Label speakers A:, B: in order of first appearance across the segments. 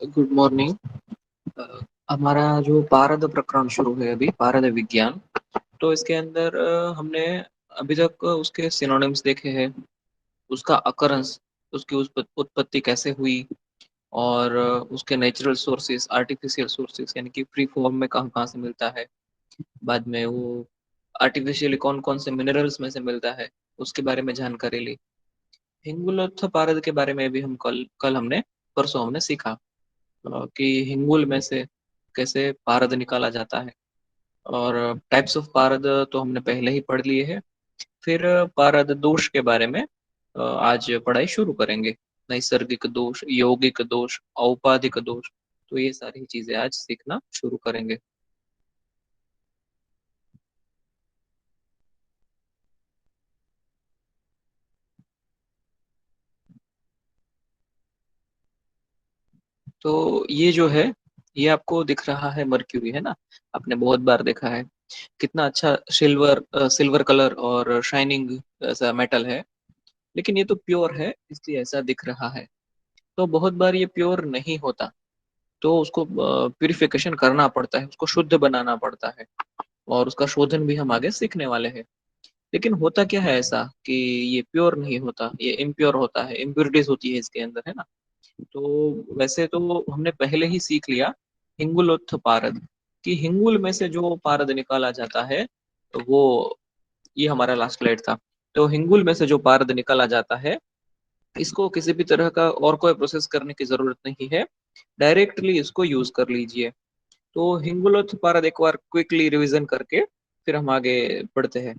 A: Good morning. अ, हमारा जो पारद प्रकरण शुरू है अभी, पारद विज्ञान। तो इसके अंदर हमने अभी तक उसके सिनोनिम्स देखे हैं, उसका अकरेंस, उसकी उत्पत्ति कैसे हुई, और उसके नेचुरल सोर्सेस, आर्टिफिशियल सोर्सेस यानी कि फ्री फॉर्म में कहाँ कहाँ से मिलता है। बाद में वो आर्टिफिशियली कौन कौन से मिनरल्स में से मिलता है, उसके बारे में जानकारी ली। हिंगुलथ पारद के बारे में भी हम कल कल हमने परसों हमने सीखा कि हिंगुल में से कैसे पारद निकाला जाता है। और टाइप्स ऑफ पारद तो हमने पहले ही पढ़ लिए हैं। फिर पारद दोष के बारे में आज पढ़ाई शुरू करेंगे। नैसर्गिक दोष, यौगिक दोष, औपाधिक दोष, तो ये सारी चीजें आज सीखना शुरू करेंगे। तो ये जो है, ये आपको दिख रहा है मर्क्यूरी, है ना। आपने बहुत बार देखा है कितना अच्छा सिल्वर सिल्वर कलर और शाइनिंग ऐसा मेटल है। लेकिन ये तो प्योर है इसलिए ऐसा दिख रहा है। तो बहुत बार ये प्योर नहीं होता, तो उसको प्यूरिफिकेशन करना पड़ता है, उसको शुद्ध बनाना पड़ता है। और उसका शोधन भी हम आगे सीखने वाले हैं। लेकिन होता क्या है ऐसा कि ये प्योर नहीं होता, ये इम्प्योर होता है, इम्प्योरिटीज होती है इसके अंदर, है ना। तो वैसे तो हमने पहले ही सीख लिया हिंगुलोत्थ पारद, कि हिंगुल में से जो पारद निकाला जाता है वो, ये हमारा लास्ट स्लाइड था। तो हिंगुल में से जो पारद निकाला जाता है, इसको किसी भी तरह का और कोई प्रोसेस करने की जरूरत नहीं है, डायरेक्टली इसको यूज कर लीजिए। तो हिंगुलोथ पारद एक बार क्विकली रिवीजन करके फिर हम आगे बढ़ते हैं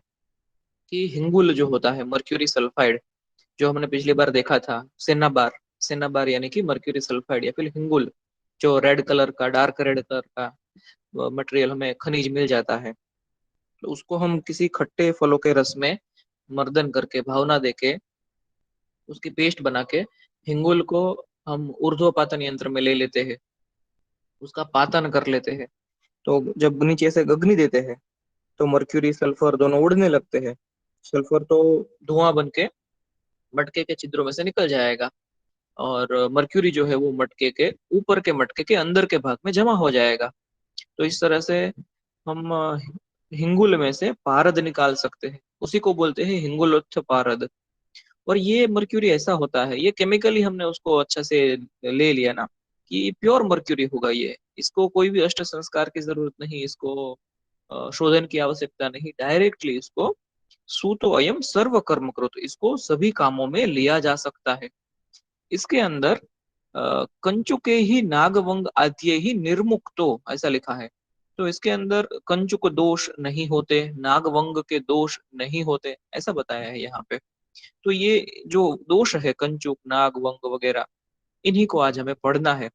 A: कि हिंगुल जो होता है मर्क्यूरी सल्फाइड, जो हमने पिछली बार देखा था सेनाबार। सेनाबार यानी कि मर्क्यूरी सल्फाइड या फिर हिंगुल, जो रेड कलर का, डार्क रेड कलर का मटेरियल हमें खनिज मिल जाता है। तो उसको हम किसी खट्टे फलों के रस में मर्दन करके, भावना देके, उसकी पेस्ट बना के हिंगुल को हम ऊर्ध्वपातन यंत्र में ले लेते हैं, उसका पातन कर लेते हैं। तो जब नीचे से अग्नि देते हैं तो मर्क्यूरी सल्फर दोनों उड़ने लगते हैं। सल्फर तो धुआं बन के मटके के छिद्रों में से निकल जाएगा, और मर्क्यूरी जो है वो मटके के ऊपर के, मटके के अंदर के भाग में जमा हो जाएगा। तो इस तरह से हम हिंगुल में से पारद निकाल सकते हैं, उसी को बोलते हैं हिंगुलोत्थ पारद। और ये मर्क्यूरी ऐसा होता है, ये केमिकली हमने उसको अच्छा से ले लिया ना, कि प्योर मर्क्यूरी होगा ये। इसको कोई भी अष्ट संस्कार की जरूरत नहीं, इसको शोधन की आवश्यकता नहीं, डायरेक्टली इसको सूतो अयम सर्व कर्म करो, तो इसको सभी कामों में लिया जा सकता है। इसके अंदर कंचुके ही नागवंग आद्य ही निर्मुक्तो ऐसा लिखा है। तो इसके अंदर कंचुक दोष नहीं होते, नागवंग के दोष नहीं होते, ऐसा बताया है यहाँ पे। तो ये जो दोष है, कंचुक, नाग, वंग वगैरह, इन्हीं को आज हमें पढ़ना है।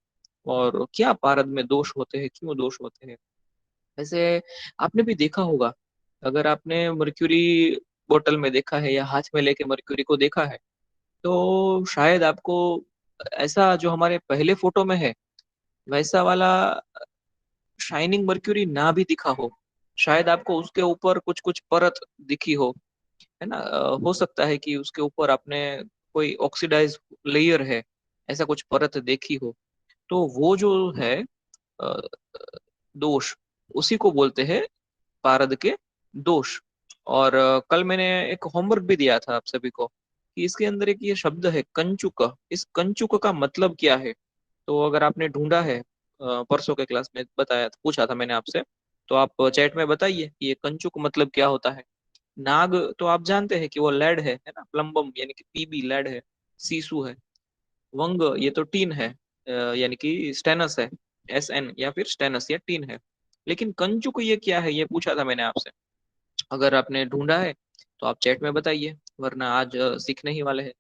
A: और क्या पारद में दोष होते हैं, क्यों दोष होते हैं। वैसे आपने भी देखा होगा, अगर आपने मर्क्यूरी बोतल में देखा है या हाथ में लेके मर्क्यूरी को देखा है, तो शायद आपको ऐसा जो हमारे पहले फोटो में है वैसा वाला शाइनिंग मर्क्यूरी ना भी दिखा हो। शायद आपको उसके ऊपर कुछ कुछ परत दिखी हो, है ना। हो सकता है कि उसके ऊपर आपने कोई ऑक्सीडाइज लेयर है, ऐसा कुछ परत देखी हो। तो वो जो है अ, दोष, उसी को बोलते हैं पारद के दोष। और कल मैंने एक होमवर्क भी दिया था आप सभी को कि इसके अंदर एक ये शब्द है कंचुक। इस कंचुक का मतलब क्या है। तो अगर आपने ढूंढा है, परसों के क्लास में बताया, पूछा था मैंने आपसे, तो आप चैट में बताइए कि ये कंचुक मतलब क्या होता है। नाग तो आप जानते हैं कि वो लेड है ना, प्लम्बम यानी कि पीबी लेड है, सीसू है। वंग ये तो टीन है, यानी कि स्टेनस है, एस एन या फिर स्टेनस या टीन है। लेकिन कंचुक ये क्या है, ये पूछा था मैंने आपसे। अगर आपने ढूंढा है तो आप चैट में बताइए, वरना आज सीखने ही वाले हैं।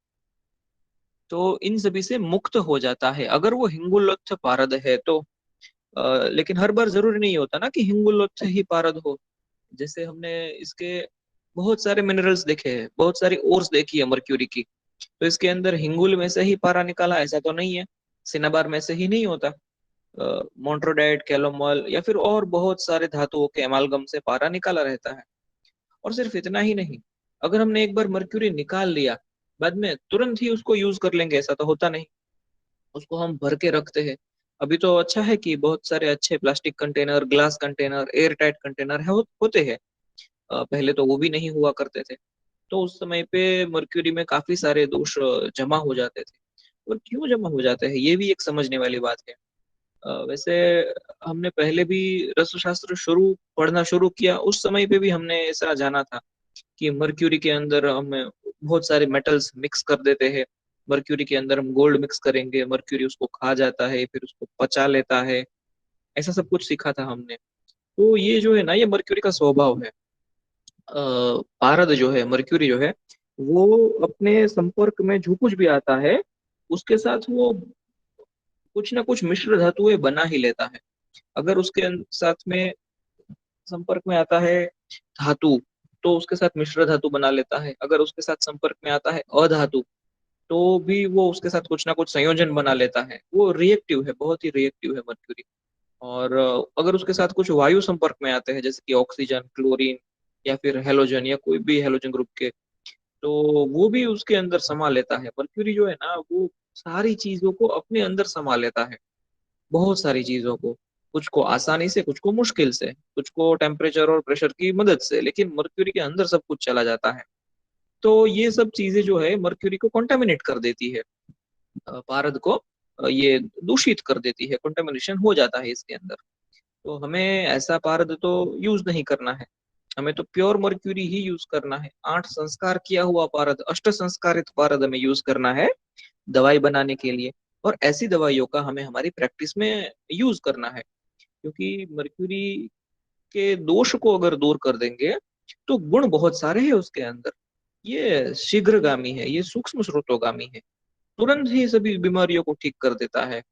A: तो इन सभी से मुक्त हो जाता है अगर वो हिंगुलोत्थ पारद है तो। लेकिन हर बार जरूरी नहीं होता ना कि हिंगुलोत्थ ही पारद हो। जैसे हमने इसके बहुत सारे मिनरल्स देखे हैं, बहुत सारी ओर्स देखी है मर्क्यूरी की। तो इसके अंदर हिंगुल में से ही पारा निकाला ऐसा तो नहीं है, सिनाबार में से ही नहीं होता। मोन्ट्रोडाइट, कैलोमल या फिर और बहुत सारे धातुओं के एमालगम से पारा निकाला रहता है। और सिर्फ इतना ही नहीं, अगर हमने एक बार मर्क्यूरी निकाल लिया, बाद में तुरंत ही उसको यूज कर लेंगे ऐसा तो होता नहीं। उसको हम भर के रखते हैं, अभी तो अच्छा है कि बहुत सारे अच्छे plastic container, glass container, air tight container है होते हैं। पहले तो वो भी नहीं हुआ करते थे। तो उस समय पे मर्क्यूरी में काफी सारे दोष जमा हो जाते थे। और क्यों जमा हो जाते हैं ये भी एक समझने वाली बात है। वैसे हमने पहले भी रसशास्त्र शुरू पढ़ना शुरू किया, उस समय पे भी हमने ऐसा जाना था कि मर्क्यूरी के अंदर हम बहुत सारे मेटल्स मिक्स कर देते हैं। मर्क्यूरी के अंदर हम गोल्ड मिक्स करेंगे, मर्क्यूरी उसको खा जाता है, फिर उसको पचा लेता है। ऐसा सब कुछ सीखा था हमने। तो ये जो है ना, ये मर्क्यूरी का स्वभाव है। पारद जो है, मर्क्यूरी जो है, वो अपने संपर्क में जो कुछ भी आता है उसके साथ वो कुछ ना कुछ मिश्र धातुएं बना ही लेता है। अगर उसके साथ में संपर्क में आता है धातु, तो उसके साथ मिश्र धातु बना लेता है। अगर उसके साथ संपर्क में आता है अधातु, तो भी वो उसके साथ कुछ ना कुछ संयोजन बना लेता है। वो रिएक्टिव है, बहुत ही रिएक्टिव है मर्क्यूरी। और अगर उसके साथ कुछ वायु संपर्क में आते हैं, जैसे कि ऑक्सीजन, क्लोरीन, या फिर हेलोजन, या कोई भी हेलोजन ग्रुप के, तो वो भी उसके अंदर समा लेता है। मर्क्यूरी जो है ना, वो सारी चीजों को अपने अंदर समा लेता है। बहुत सारी चीजों को, कुछ को आसानी से, कुछ को मुश्किल से, कुछ को टेम्परेचर और प्रेशर की मदद से, लेकिन मर्क्यूरी के अंदर सब कुछ चला जाता है। तो ये सब चीजें जो है मर्क्यूरी को कॉन्टेमिनेट कर देती है, पारद को ये दूषित कर देती है, कंटेमिनेशन हो जाता है इसके अंदर। तो हमें ऐसा पारद तो यूज नहीं करना है। हमें तो प्योर मर्क्यूरी ही यूज करना है। 8 संस्कार किया हुआ पारद, 8 संस्कारित पारद हमें यूज करना है दवाई बनाने के लिए। और ऐसी दवाइयों का हमें हमारी प्रैक्टिस में यूज करना है। क्योंकि मर्क्यूरी के दोष को अगर दूर कर देंगे, तो गुण बहुत सारे हैं उसके अंदर। ये शीघ्रगामी है, ये सूक्ष्म स्रोतोगामी है, तुरंत ही सभी बीमारियों को ठीक कर देता है।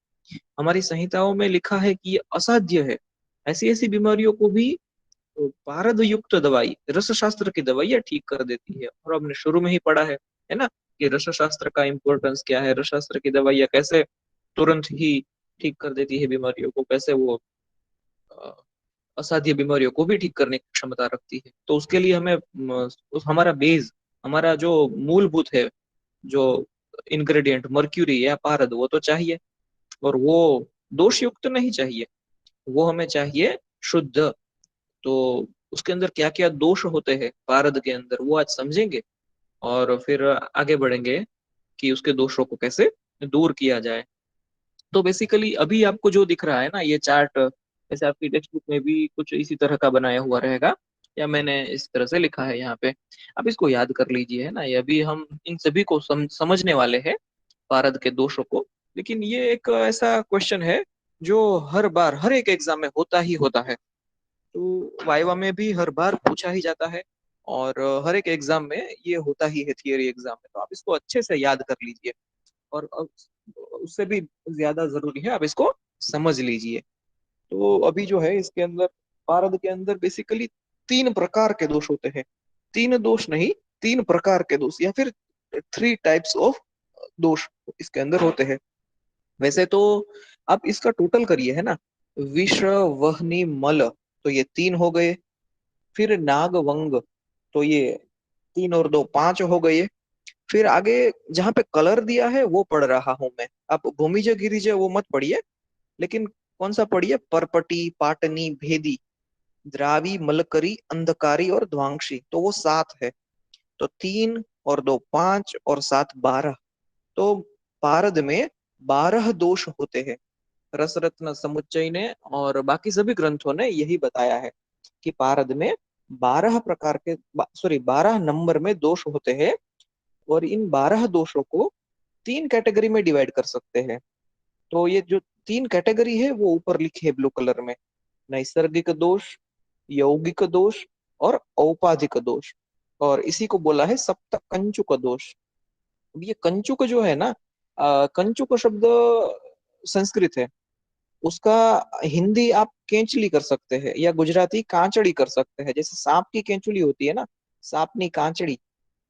A: हमारी संहिताओं में लिखा है कि ये असाध्य है। ऐसी ऐसी बीमारियों को भी पारद युक्त दवाई, रस शास्त्र की दवाइयाँ ठीक कर देती है। और हमने शुरू में ही पढ़ा है ना, कि रस शास्त्र का इम्पोर्टेंस क्या है, रस शास्त्र की दवाइयाँ कैसे तुरंत ही ठीक कर देती है बीमारियों को, कैसे वो अ, असाध्य बीमारियों को भी ठीक करने की क्षमता रखती है। तो उसके लिए हमें हमारा बेस, हमारा जो मूलभूत है, जो इंग्रेडिएंट मर्क्यूरी या पारद, वो तो चाहिए। और वो दोष युक्त नहीं चाहिए, वो हमें चाहिए शुद्ध। तो उसके अंदर क्या क्या दोष होते हैं पारद के अंदर, वो आज समझेंगे। और फिर आगे बढ़ेंगे कि उसके दोषों को कैसे दूर किया जाए। तो बेसिकली अभी आपको जो दिख रहा है ना ये चार्ट, जैसे आपकी टेक्स्ट बुक में भी कुछ इसी तरह का बनाया हुआ रहेगा, या मैंने इस तरह से लिखा है यहाँ पे। आप इसको याद कर लीजिए, है ना। ये अभी हम इन सभी को समझने वाले हैं, पारद के दोषों को। लेकिन ये एक ऐसा क्वेश्चन है जो हर बार हर एक एग्जाम में होता ही होता है। तो वाइवा में भी हर बार पूछा ही जाता है। और हर एक एग्जाम में ये होता ही है, थियरी एग्जाम में। तो आप इसको अच्छे से याद कर लीजिए। और उससे भी ज्यादा जरूरी है, आप इसको समझ लीजिए। तो अभी जो है इसके अंदर, पारद के अंदर बेसिकली 3 प्रकार के दोष होते हैं। 3 दोष नहीं, 3 प्रकार के दोष, या फिर 3 टाइप्स ऑफ दोष इसके अंदर होते हैं। वैसे तो आप इसका टोटल करिए, है ना। विष, वहनी, मल, तो ये 3 हो गए। फिर नाग, वंग, तो ये 3 और 2 5 हो गए। फिर आगे जहां पे कलर दिया है वो पढ़ रहा हूं मैं। आप भूमिज गिरिज वो मत पढ़िए, लेकिन कौन सा पढ़िए, परपटी, पाटनी, भेदी, द्रावी, मलकरी, अंधकारी और ध्वांशी, तो वो 7 है। तो 3 और 2 5 और 7 12। तो पारद में 12 दोष होते हैं। रसरत्न समुच्चय ने और बाकी सभी ग्रंथों ने यही बताया है कि पारद में 12 प्रकार के, सॉरी, 12 नंबर में दोष होते हैं। और इन 12 दोषों को 3 कैटेगरी में डिवाइड कर सकते हैं। तो ये जो 3 कैटेगरी है वो ऊपर लिखे है ब्लू कलर में। नैसर्गिक दोष, यौगिक दोष और औपाधिक दोष। और इसी को बोला है सप्त कंचुक दोष। अब ये कंचुक जो है ना, कंचुक शब्द संस्कृत है। उसका हिंदी आप केंचली कर सकते हैं, या गुजराती कांचड़ी कर सकते हैं। जैसे सांप की केंचुली होती है ना, सांपनी कांचड़ी,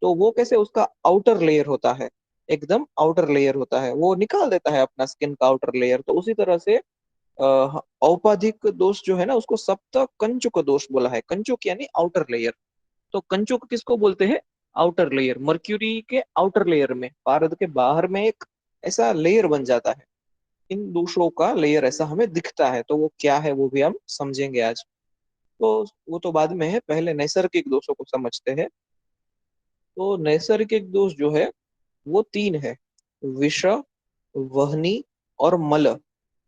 A: तो वो कैसे उसका आउटर लेयर होता है, एकदम आउटर लेयर होता है, वो निकाल देता है अपना स्किन का आउटर लेयर। तो उसी तरह से औपाधिक दोष जो है ना, उसको सप्त कंचुक दोष बोला है। कंचुक यानी आउटर लेयर। तो कंचुक किसको बोलते हैं, आउटर लेयर। मर्क्यूरी के आउटर लेयर में, पारद के बाहर में एक ऐसा लेयर बन जाता है। इन दोषों का लेयर ऐसा हमें दिखता है, तो वो क्या है वो भी हम समझेंगे आज। तो वो तो बाद में है, पहले नैसर्गिक दोषों को समझते हैं। तो नैसर्गिक दोष जो है वो तीन है: विष, वहनी और मल।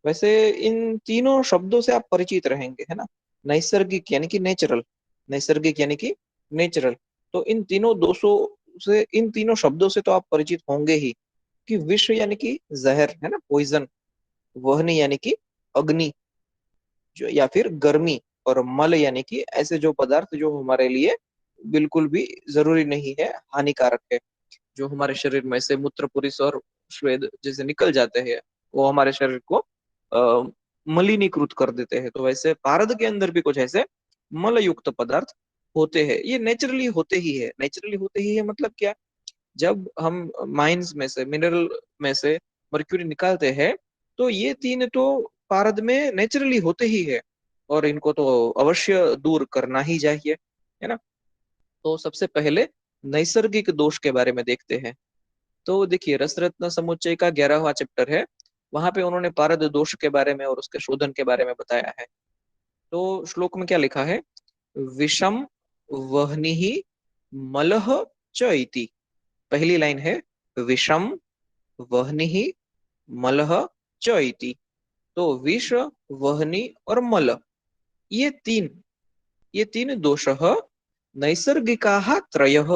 A: वैसे इन तीनों शब्दों से आप परिचित रहेंगे, है ना। नैसर्गिक यानी कि नेचुरल, नैसर्गिक यानी कि नेचुरल। तो इन तीनों दोषों से, इन तीनों शब्दों से तो आप परिचित होंगे ही, कि विष यानी कि जहर, है ना, पॉइजन। वहनी यानी कि अग्नि, जो या फिर गर्मी। और मल यानी कि ऐसे जो पदार्थ जो हमारे लिए बिल्कुल भी जरूरी नहीं है, हानिकारक है, जो हमारे शरीर में से मूत्र पुरुष और स्वेद जैसे निकल जाते हैं, वो हमारे शरीर को मलिनीकृत कर देते हैं। तो वैसे पारद के अंदर भी कुछ ऐसे मल युक्त पदार्थ होते हैं। ये नेचुरली होते ही है, नेचुरली होते ही है मतलब क्या? जब हम माइंस में से, मिनरल में से मर्क्यूरी निकालते हैं, तो ये तीन तो पारद में नेचुरली होते ही है, और इनको तो अवश्य दूर करना ही चाहिए, है ना। तो सबसे पहले नैसर्गिक दोष के बारे में देखते हैं। तो देखिए, रसरत्न समुच्चय का 11वां चैप्टर है, वहां पे उन्होंने पारद दोष के बारे में और उसके शोधन के बारे में बताया है। तो श्लोक में क्या लिखा है? विषम वह्नि मलह च इति। पहली लाइन है विषम वह्नि मलह च इति। तो विष, वह्नि और मल, ये तीन, ये तीन दोषः नैसर्गिकाः त्रयः।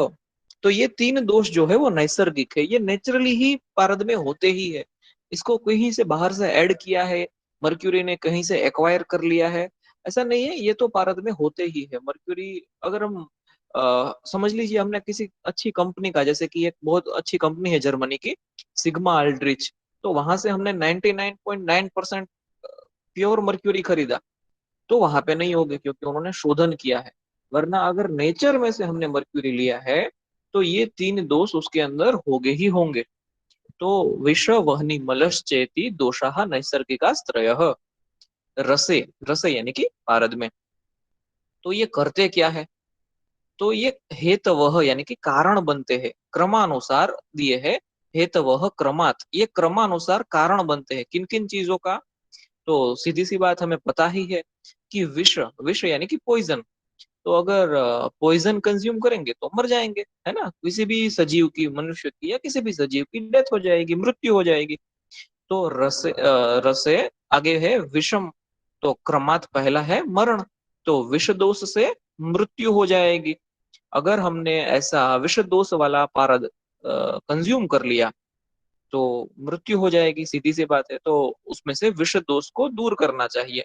A: तो ये तीन दोष जो है वो नैसर्गिक है, ये नेचुरली ही पारद में होते ही है। इसको कहीं से बाहर से ऐड किया है, मर्क्यूरी ने कहीं से एक्वायर कर लिया है, ऐसा नहीं है। ये तो पारद में होते ही है। मर्क्यूरी, अगर हम समझ लीजिए, हमने किसी अच्छी कंपनी का, जैसे कि एक बहुत अच्छी कंपनी है जर्मनी की, सिग्मा अल्ड्रिच, तो वहां से हमने 99.9% प्योर मर्क्यूरी खरीदा, तो वहां पे नहीं होगे, क्योंकि उन्होंने शोधन किया है। वरना अगर नेचर में से हमने मर्क्यूरी लिया है, तो ये तीन दोष उसके अंदर होंगे ही होंगे। तो विष वहनी मलश्चेति दोषाः नैसर्गिकास्त्रयः रसे, रसे यानी कि पारद में। तो ये करते क्या है? तो ये हेतवह यानी कि कारण बनते हैं, क्रमानुसार दिए है। हेतवह क्रमात, ये क्रमानुसार कारण बनते हैं। किन किन चीजों का? तो सीधी सी बात हमें पता ही है कि विष, विष यानी कि पॉइजन। तो अगर पॉइजन कंज्यूम करेंगे तो मर जाएंगे, है ना। किसी भी सजीव की, मनुष्य की या किसी भी सजीव की डेथ हो जाएगी, मृत्यु हो जाएगी। तो रसे आगे है विषम, तो क्रमात पहला है मरण। तो विष दोष से मृत्यु हो जाएगी। अगर हमने ऐसा विष दोष वाला पारद कंज्यूम कर लिया, तो मृत्यु हो जाएगी, सीधी सी बात है। तो उसमें से विष दोष को दूर करना चाहिए।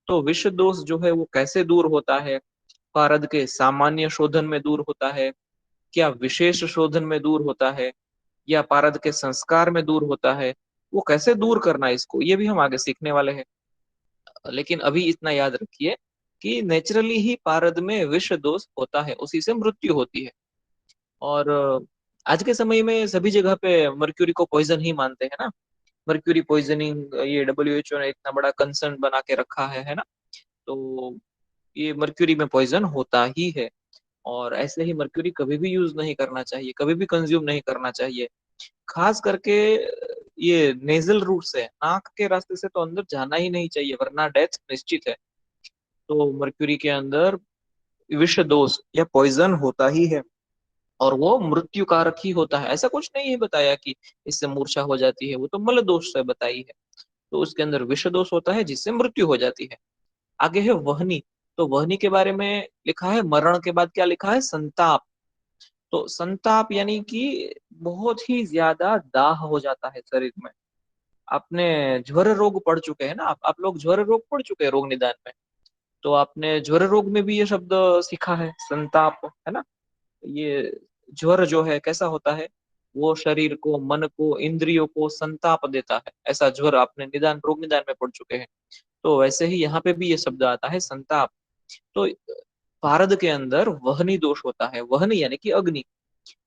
A: तो विष दोष जो है वो कैसे दूर होता है? पारद के सामान्य शोधन में दूर होता है, क्या विशेष शोधन में दूर होता है, या पारद के संस्कार में दूर होता है? वो कैसे दूर करना है इसको, ये भी हम आगे सीखने वाले हैं। लेकिन अभी इतना याद रखिए कि नेचुरली ही पारद में विष दोष होता है, उसी से मृत्यु होती है। और आज के समय में सभी जगह पे मर्क्यूरी को पॉइजन ही मानते हैं ना। मर्क्यूरी पॉइजनिंग, ये WHO ने इतना बड़ा कंसर्न बना के रखा है ना। तो ये मर्क्यूरी में पॉइजन होता ही है। और ऐसे ही मर्क्यूरी कभी भी यूज नहीं करना चाहिए, कभी भी कंज्यूम नहीं करना चाहिए। खास करके ये नेजल रूट से, नाक के रास्ते से तो अंदर जाना ही नहीं चाहिए, वरना डेथ निश्चित है। तो मर्क्यूरी के अंदर विष दोष या पॉइजन होता ही है, और वो मृत्यु कारक ही होता है। ऐसा कुछ नहीं है बताया कि इससे मूर्छा हो जाती है, वो तो मल दोष से बताई है। तो उसके अंदर विष दोष होता है जिससे मृत्यु हो जाती है। आगे है वहनी। तो वहनी के बारे में लिखा है, मरण के बाद क्या लिखा है? संताप। तो संताप यानी कि बहुत ही ज्यादा दाह हो जाता है शरीर में। आपने ज्वर रोग पढ़ चुके हैं ना, आप लोग ज्वर रोग पढ़ चुके हैं रोग निदान में। तो आपने ज्वर रोग में भी ये शब्द सीखा है, संताप, है ना। ये ज्वर जो है कैसा होता है? वो शरीर को, मन को, इंद्रियों को संताप देता है, ऐसा ज्वर आपने निदान, रोग निदान में पढ़ चुके हैं। तो वैसे ही यहाँ पे भी ये शब्द आता है, संताप। तो पारद के अंदर वहनी दोष होता है, वहनी यानी कि अग्नि।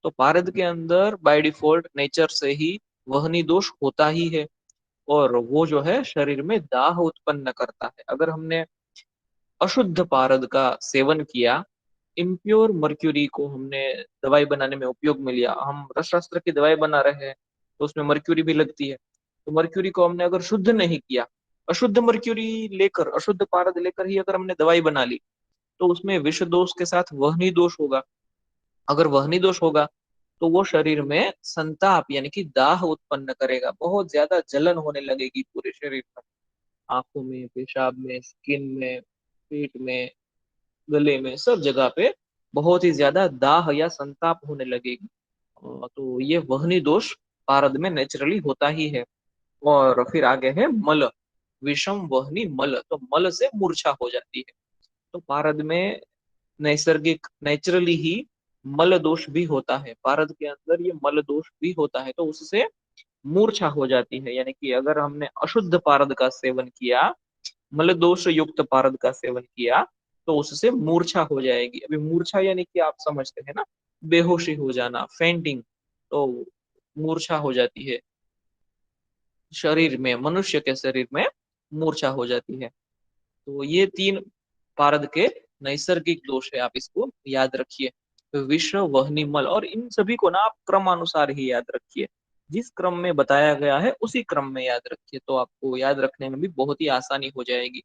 A: तो पारद के अंदर बाय डिफॉल्ट नेचर से ही वहनी दोष होता ही है, और वो जो है शरीर में दाह उत्पन्न करता है। अगर हमने अशुद्ध पारद का सेवन किया, इम्प्योर मर्क्यूरी को हमने दवाई बनाने में उपयोग में लिया, हम रसशास्त्र की दवाई बना रहे हैं, तो उसमें मर्क्यूरी भी लगती है। तो मर्क्यूरी को हमने अगर शुद्ध नहीं किया, अशुद्ध मर्क्यूरी लेकर, अशुद्ध पारद लेकर ही अगर हमने दवाई बना ली, तो उसमें विष दोष के साथ वहनी दोष होगा। अगर वहनी दोष होगा तो वो शरीर में संताप यानी कि दाह उत्पन्न करेगा, बहुत ज्यादा जलन होने लगेगी पूरे शरीर में, आंखों में, पेशाब में, स्किन में, पेट में, गले में, सब जगह पे बहुत ही ज्यादा दाह या संताप होने लगेगी। तो ये वहनी दोष पारद में नेचुरली होता ही है। और फिर आगे है मल, विषम वहनी मल, तो मल से मूर्छा हो जाती है। तो पारद में नैसर्गिक नेचुरली ही मल दोष भी होता है, पारद के अंदर ये मल दोष भी होता है, तो उससे मूर्छा हो जाती है। यानी कि अगर हमने अशुद्ध पारद का सेवन किया, मल दोष युक्त पारद का सेवन किया, तो उससे मूर्छा हो जाएगी। अभी मूर्छा यानी कि आप समझते हैं ना, बेहोशी हो जाना, फेंटिंग, तो मूर्छा हो जाती है शरीर में, मनुष्य के शरीर में मूर्छा हो जाती है। तो ये तीन पारद के नैसर्गिक दोष है, आप इसको याद रखिए, विश्व वहनी मल, और इन सभी को ना आप क्रमानुसार ही याद रखिए, जिस क्रम में बताया गया है उसी क्रम में याद रखिए, तो आपको याद रखने में भी बहुत ही आसानी हो जाएगी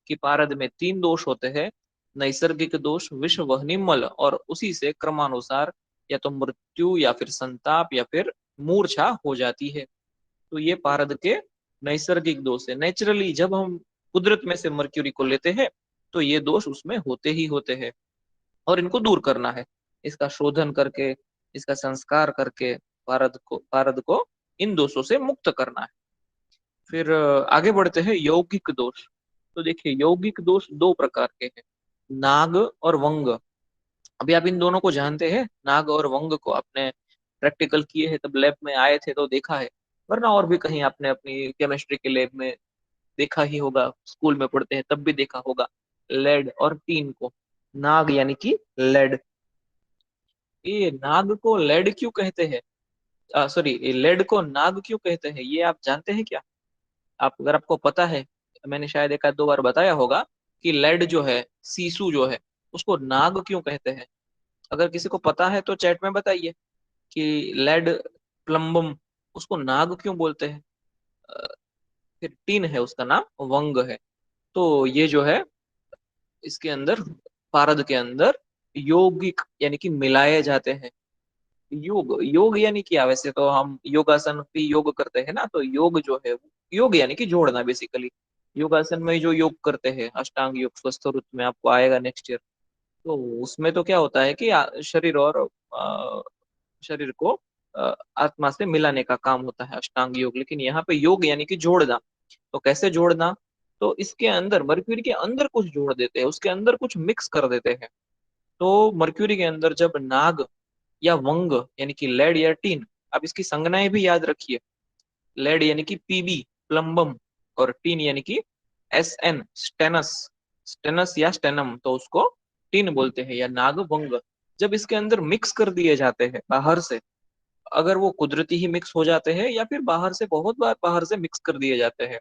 A: कि पारद में तीन दोष होते हैं, नैसर्गिक दोष, विश्व वहनी मल, और उसी से क्रमानुसार या तो मृत्यु या फिर संताप या फिर मूर्छा हो जाती है। तो ये पारद के नैसर्गिक दोष है, नेचुरली जब हम कुदरत में से मर्क्यूरी को लेते हैं तो ये दोष उसमें होते ही होते हैं, और इनको दूर करना है, इसका शोधन करके, इसका संस्कार करके पारद को इन दोषों से मुक्त करना है। फिर आगे बढ़ते हैं यौगिक दोष। तो देखिए यौगिक दोष दो प्रकार के हैं, नाग और वंग। अभी आप इन दोनों को जानते हैं, नाग और वंग को आपने प्रैक्टिकल किए हैं, तब लैब में आए थे तो देखा है, वरना और भी कहीं आपने अपनी केमिस्ट्री के लैब में देखा ही होगा, स्कूल में पढ़ते हैं तब भी देखा होगा, लेड और टीन को। नाग यानी कि लेड, ये नाग को लेड क्यों कहते हैं, सॉरी, ये लेड को नाग क्यों कहते हैं, ये आप जानते हैं क्या? आप, अगर आपको पता है, मैंने शायद एक आध दो बार बताया होगा कि लेड जो है, सीसू जो है, उसको नाग क्यों कहते हैं। अगर किसी को पता है तो चैट में बताइए कि लेड, प्लम्बम, उसको नाग क्यों बोलते हैं। अ, फिर टीन है, उसका नाम वंग है। तो ये जो है, इसके अंदर, पारद के अंदर यौगिक यानी कि मिलाए जाते हैं। योग, योग यानी क्या, वैसे तो हम योगासन भी योग करते हैं ना, तो योग जो है, योग यानी कि जोड़ना बेसिकली। योगासन में जो योग करते हैं, अष्टांग योग, स्वस्थ रूप में आपको आएगा नेक्स्ट ईयर, तो उसमें तो क्या होता है कि शरीर और शरीर को आत्मा से मिलाने का काम होता है अष्टांग योग। लेकिन यहाँ पे योग यानी कि जोड़ना, तो कैसे जोड़ना, तो इसके अंदर, मर्क्यूरी के अंदर कुछ जोड़ देते हैं, उसके अंदर कुछ मिक्स कर देते हैं। तो मर्क्यूरी के अंदर जब नाग या वंग यानी कि लेड या टीन, आप इसकी संज्ञाएं भी याद रखिए, लेड यानी कि पीबी, प्लम्बम, और टीन यानी कि एस एन, स्टेनस, स्टेनस या स्टेनम, तो उसको टीन बोलते हैं या नाग वंग। जब इसके अंदर मिक्स कर दिए जाते हैं बाहर से, अगर वो कुदरती ही मिक्स हो जाते हैं या फिर बाहर से, बहुत बार बाहर से मिक्स कर दिए जाते हैं,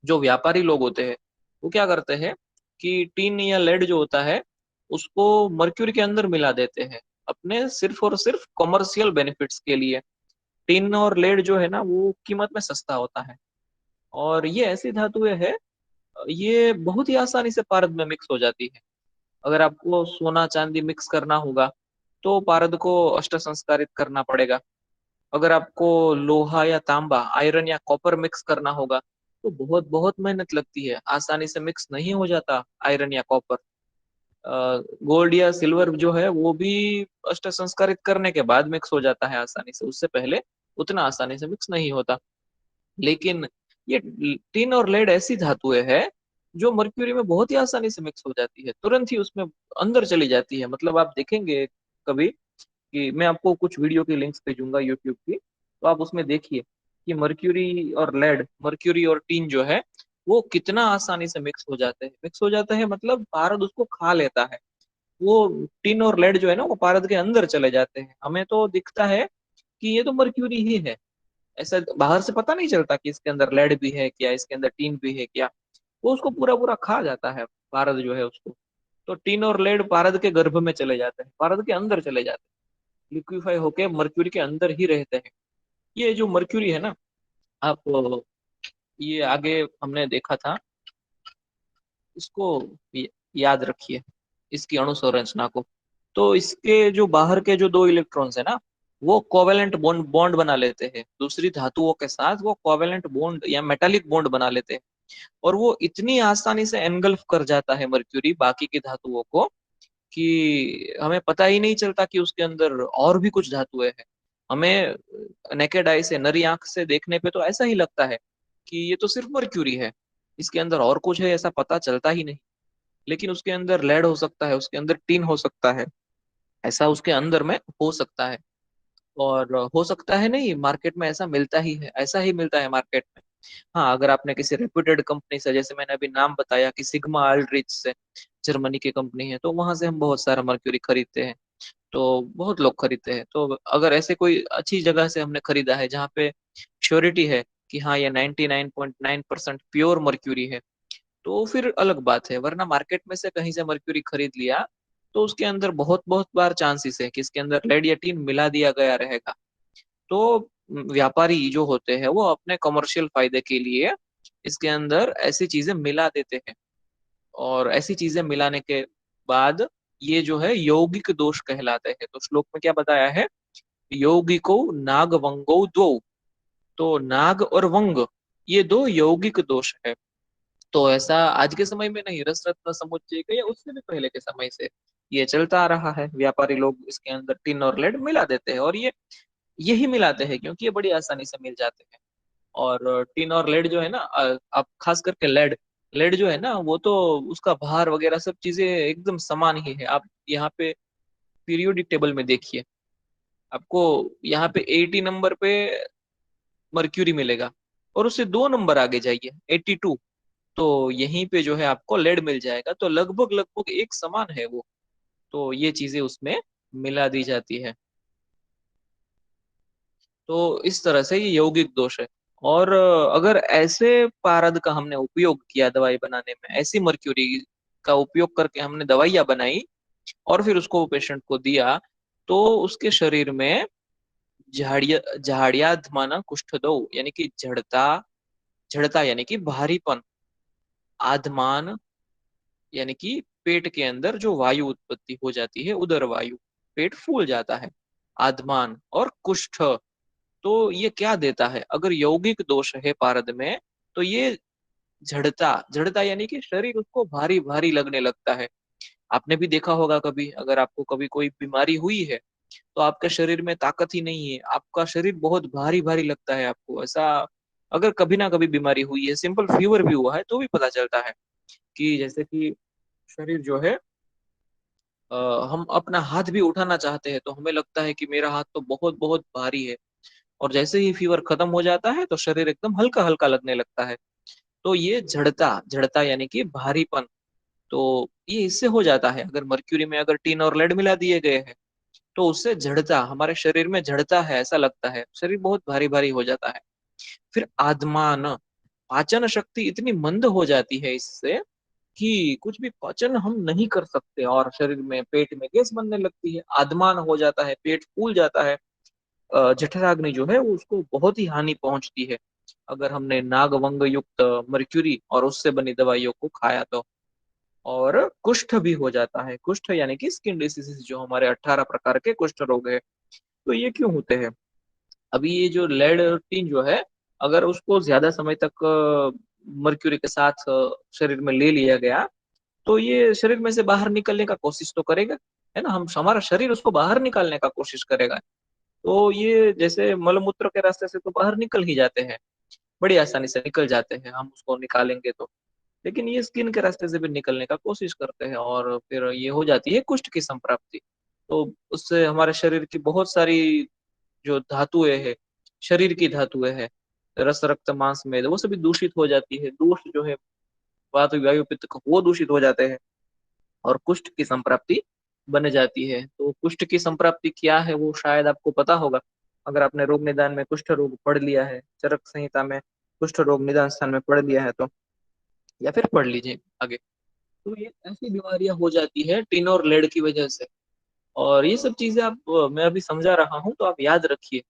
A: जो व्यापारी लोग होते हैं वो क्या करते हैं कि टीन या लेड जो होता है उसको मर्क्यूरी के अंदर मिला देते हैं, अपने सिर्फ और सिर्फ कॉमर्शियल बेनिफिट्स के लिए। टिन और लेड जो है ना, वो कीमत में सस्ता होता है, और ये ऐसी धातुएं है, ये बहुत ही आसानी से पारद में मिक्स हो जाती है। अगर आपको सोना चांदी मिक्स करना होगा तो पारद को अष्ट संस्कारित करना पड़ेगा। अगर आपको लोहा या तांबा, आयरन या कॉपर मिक्स करना होगा तो बहुत बहुत मेहनत लगती है, आसानी से मिक्स नहीं हो जाता आयरन या कॉपर। गोल्ड या सिल्वर जो है वो भी अष्ट संस्कारित करने के बाद मिक्स हो जाता है आसानी से, उससे पहले उतना आसानी से मिक्स नहीं होता। लेकिन ये टिन और लेड ऐसी धातुएं हैं जो मर्क्यूरी में बहुत ही आसानी से मिक्स हो जाती है, तुरंत ही उसमें अंदर चली जाती है। मतलब आप देखेंगे कभी, कि मैं आपको कुछ वीडियो की लिंक्स भेजूंगा यूट्यूब की, तो आप उसमें देखिए कि मर्क्यूरी और लेड, मर्क्यूरी और टीन जो है वो कितना आसानी से मिक्स हो जाते हैं, मिक्स हो जाते हैं मतलब पारद उसको खा लेता है। वो टिन और लेड जो है ना, वो पारद के अंदर चले जाते हैं, हमें तो दिखता है कि ये तो मर्क्यूरी ही है, ऐसा बाहर से पता नहीं चलता कि इसके अंदर लेड भी है क्या, इसके अंदर टीन भी है क्या। वो उसको पूरा पूरा खा जाता है पारद जो है उसको। तो टीन और लेड पारद के गर्भ में चले जाते हैं, पारद के अंदर चले जाते हैं, लिक्विफाई होके मर्क्यूरी के अंदर ही रहते हैं। ये जो मर्क्यूरी है ना, आप ये आगे हमने देखा था, इसको याद रखिए, इसकी अणु संरचना को। तो इसके जो बाहर के जो दो इलेक्ट्रॉन्स है ना, वो कोवेलेंट बॉन्ड बॉन्ड बना लेते हैं दूसरी धातुओं के साथ, वो कोवेलेंट बॉन्ड या मेटालिक बॉन्ड बना लेते हैं। और वो इतनी आसानी से एनगल्फ कर जाता है मर्क्यूरी बाकी की धातुओं को, कि हमें पता ही नहीं चलता कि उसके अंदर और भी कुछ धातुएं हैं। हमें नेकेड आई से, नरी आंख से देखने पे तो ऐसा ही लगता है कि ये तो सिर्फ मर्क्यूरी है, इसके अंदर और कुछ है ऐसा पता चलता ही नहीं। लेकिन उसके अंदर लेड हो सकता है, उसके अंदर टीन हो सकता है, ऐसा उसके अंदर में हो सकता है। और हो सकता है नहीं, मार्केट में ऐसा मिलता ही है, ऐसा ही मिलता है मार्केट में। हाँ, अगर आपने किसी रेप्यूटेड कंपनी से, जैसे मैंने अभी नाम बताया कि सिग्मा अल्ट्रिच से, जर्मनी की कंपनी है, तो वहां से हम बहुत सारा मर्क्यूरी खरीदते हैं। तो बहुत लोग खरीदते हैं। तो अगर ऐसे कोई अच्छी जगह से हमने खरीदा है जहाँ पे श्योरिटी है कि हाँ ये 99.9% प्योर मर्क्यूरी है, तो फिर अलग बात है। वरना मार्केट में से कहीं से मर्क्यूरी खरीद लिया, तो उसके अंदर बहुत बहुत बार चांसेस है कि इसके अंदर लेड या टीन मिला दिया गया रहेगा। तो व्यापारी जो होते हैं वो अपने कमर्शियल फायदे के लिए इसके अंदर ऐसी चीजें मिला देते हैं। और ऐसी चीजें मिलाने के बाद ये जो है यौगिक दोष कहलाते हैं। तो श्लोक में क्या बताया है, यौगिको नाग वंगो द्वौ। तो नाग और वंग, ये दो यौगिक दोष है। तो ऐसा आज के समय में नहीं, रस रत्न समुच्चय के या उससे भी पहले के समय से ये चलता आ रहा है। व्यापारी लोग इसके अंदर टिन और लेड मिला देते हैं, और ये यही मिलाते हैं क्योंकि ये बड़ी आसानी से मिल जाते हैं। और टिन और लेड जो है ना, आप खास करके लेड, लेड जो है ना, वो तो उसका भार वगैरह सब चीजें एकदम समान ही है। आप यहाँ पे पीरियोडिक टेबल में देखिए, आपको यहाँ पे 80 नंबर पे मर्क्यूरी मिलेगा, और उससे 2 नंबर आगे जाइए 82, तो यहीं पे जो है आपको लेड मिल जाएगा। तो लगभग लगभग एक समान है वो। तो ये चीजें उसमें मिला दी जाती है। तो इस तरह से ये यौगिक दोष है। और अगर ऐसे पारद का हमने उपयोग किया दवाई बनाने में, ऐसी मर्क्यूरी का उपयोग करके हमने दवाइयां बनाई और फिर उसको पेशेंट को दिया, तो उसके शरीर में झाड़िया झाड़ियाधमाना कुष्ठ दो, यानी कि झड़ता, झड़ता यानी कि भारीपन, आधमान यानी कि पेट के अंदर जो वायु उत्पत्ति हो जाती है, उदर वायु, पेट फूल जाता है, आधमान और कुष्ठ। तो ये क्या देता है, अगर यौगिक दोष है पारद में, तो ये झड़ता, झड़ता यानी कि शरीर उसको भारी भारी लगने लगता है। आपने भी देखा होगा कभी, अगर आपको कभी कोई बीमारी हुई है, तो आपके शरीर में ताकत ही नहीं है, आपका शरीर बहुत भारी भारी लगता है आपको ऐसा। अगर कभी ना कभी बीमारी हुई है, सिंपल फीवर भी हुआ है, तो भी पता चलता है कि जैसे कि शरीर जो है, अ, हम अपना हाथ भी उठाना चाहते हैं तो हमें लगता है कि मेरा हाथ तो बहुत बहुत भारी है, और जैसे ही फीवर खत्म हो जाता है तो शरीर एकदम हल्का हल्का लगने लगता है। तो ये झड़ता, झड़ता यानी कि भारीपन, तो ये इससे हो जाता है। अगर मर्क्यूरी में अगर टीन और लेड मिला दिए गए हैं, तो उससे झड़ता, हमारे शरीर में झड़ता है, ऐसा लगता है, शरीर बहुत भारी भारी हो जाता है। फिर आत्मान, पाचन शक्ति इतनी मंद हो जाती है इससे कि कुछ भी पाचन हम नहीं कर सकते, और शरीर में, पेट में गैस बनने लगती है, आदमान हो जाता है, पेट फूल जाता है। जठराग्नि जो है वो उसको बहुत ही हानि पहुंचती है अगर हमने नागवंग युक्त मर्क्यूरी और उससे बनी दवाइयों को खाया तो। और कुष्ठ भी हो जाता है, कुष्ठ यानी कि स्किन डिसीज, जो हमारे 18 प्रकार के कुष्ठ रोग है। तो ये क्यों होते हैं, अभी ये जो लेड टीन जो है, अगर उसको ज्यादा समय तक मर्क्यूरी के साथ शरीर में ले लिया गया, तो ये शरीर में से बाहर निकलने का कोशिश तो करेगा, है ना, हम हमारा शरीर उसको बाहर निकालने का कोशिश करेगा। तो ये जैसे मलमूत्र के रास्ते से तो बाहर निकल ही जाते हैं, बड़ी आसानी से निकल जाते हैं, हम उसको निकालेंगे तो। लेकिन ये स्किन के रास्ते से भी निकलने का कोशिश करते हैं, और फिर ये हो जाती है कुष्ठ की संप्राप्ति। तो उससे हमारे शरीर की बहुत सारी जो धातुएं हैं, शरीर की धातुएं हैं, रस रक्त मांस मेद, वो सभी दूषित हो जाती है। दोष जो है वात वायु पित्त का, वो दूषित हो जाते हैं, और कुष्ठ की संप्राप्ति बन जाती है। तो कुष्ठ की संप्राप्ति क्या है वो शायद आपको पता होगा, अगर आपने रोग निदान में कुष्ठ रोग पढ़ लिया है, चरक संहिता में कुष्ठ रोग निदान स्थान में पढ़ लिया है तो, या फिर पढ़ लीजिए आगे। तो ये ऐसी बीमारियां हो जाती है टिन और लेड की वजह से। और ये सब चीजें आप, मैं अभी समझा रहा हूँ तो आप याद रखिए।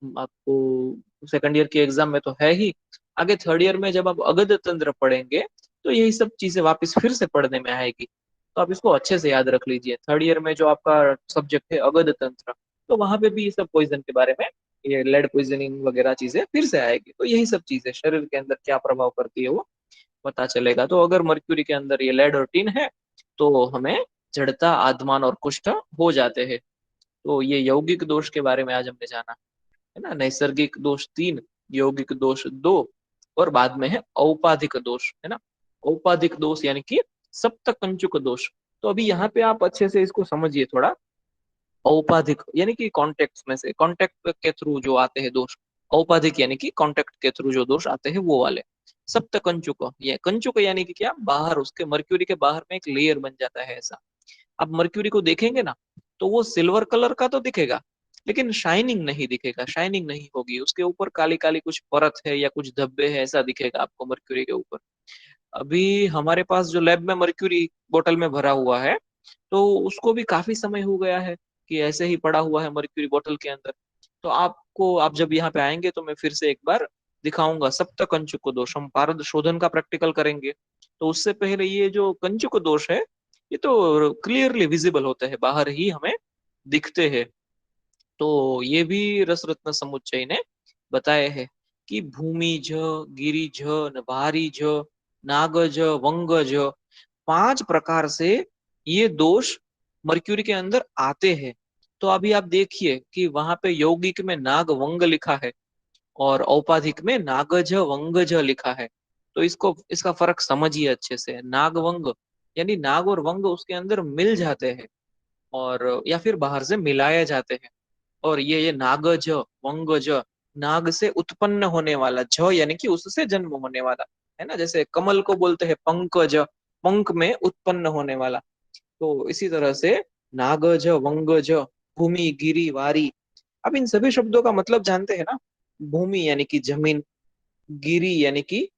A: आपको सेकंड ईयर के एग्जाम में तो है ही। आगे थर्ड ईयर में जब आप अगध तंत्र पढ़ेंगे तो यही सब चीजें वापस फिर से पढ़ने में आएगी। तो आप इसको अच्छे से याद रख लीजिए, थर्ड ईयर में जो आपका सब्जेक्ट है अगध तंत्र, तो वहां पे भी ये सब पॉइजन के बारे में, ये लेड पॉइजनिंग वगैरह चीजें फिर से आएगी। तो यही सब चीजें शरीर के अंदर क्या प्रभाव करती है वो पता चलेगा। तो अगर मर्क्यूरी के अंदर ये लेड और टिन है तो हमें जड़ता, आत्मान और कुष्ठ हो जाते हैं। तो ये यौगिक दोष के बारे में आज हमने जाना, है ना। नैसर्गिक दोष 3, यौगिक दोष 2, और बाद में है औपाधिक दोष, है ना। औपाधिक दोष यानी कि सप्त कंचुक दोष। तो अभी यहाँ पे आप अच्छे से इसको समझिए थोड़ा। औपाधिक यानी कि कॉन्टेक्ट में से, कॉन्टेक्ट के थ्रू जो आते हैं दोष। औपाधिक यानी कि कॉन्टेक्ट के थ्रू जो दोष आते हैं वो वाले। सप्त कंचुक, ये कंचुक यानी कि क्या, बाहर उसके मर्क्यूरी के बाहर में एक लेयर बन जाता है ऐसा। आप मर्क्यूरी को देखेंगे ना तो वो सिल्वर कलर का तो दिखेगा, लेकिन शाइनिंग नहीं दिखेगा, शाइनिंग नहीं होगी, उसके ऊपर काली काली कुछ परत है या कुछ धब्बे है ऐसा दिखेगा आपको मर्क्यूरी के ऊपर। अभी हमारे पास जो लैब में मर्क्यूरी बोतल में भरा हुआ है, तो उसको भी काफी समय हो गया है कि ऐसे ही पड़ा हुआ है मर्क्यूरी बोतल के अंदर। तो आपको, आप जब यहाँ पे आएंगे तो मैं फिर से एक बार दिखाऊंगा सप्त कंचुक दोष, हम पारद शोधन का प्रैक्टिकल करेंगे। तो उससे पहले ये जो कंचुक दोष है ये तो क्लियरली विजिबल होते हैं, बाहर ही हमें दिखते हैं। तो ये भी रसरत्न समुच्चय ने बताए हैं कि भूमिज, गिरिज, वारिज, नागज, वंगज, 5 प्रकार से ये दोष मर्क्यूरी के अंदर आते हैं। तो अभी आप देखिए कि वहां पे यौगिक में नाग वंग लिखा है और औपाधिक में नागज वंगज लिखा है। तो इसको, इसका फर्क समझिए अच्छे से। नाग वंग यानी नाग और वंग उसके अंदर मिल जाते हैं और या फिर बाहर से मिलाए जाते हैं। और ये नागज, वंगज, नाग से उत्पन्न होने वाला, ज यानी कि उससे जन्म होने वाला, है ना। जैसे कमल को बोलते हैं पंकज, पंख में उत्पन्न होने वाला। तो इसी तरह से नागज, वंगज, भूमि, गिरी, वारी। अब इन सभी शब्दों का मतलब जानते हैं ना। भूमि यानी कि जमीन, गिरी यानी कि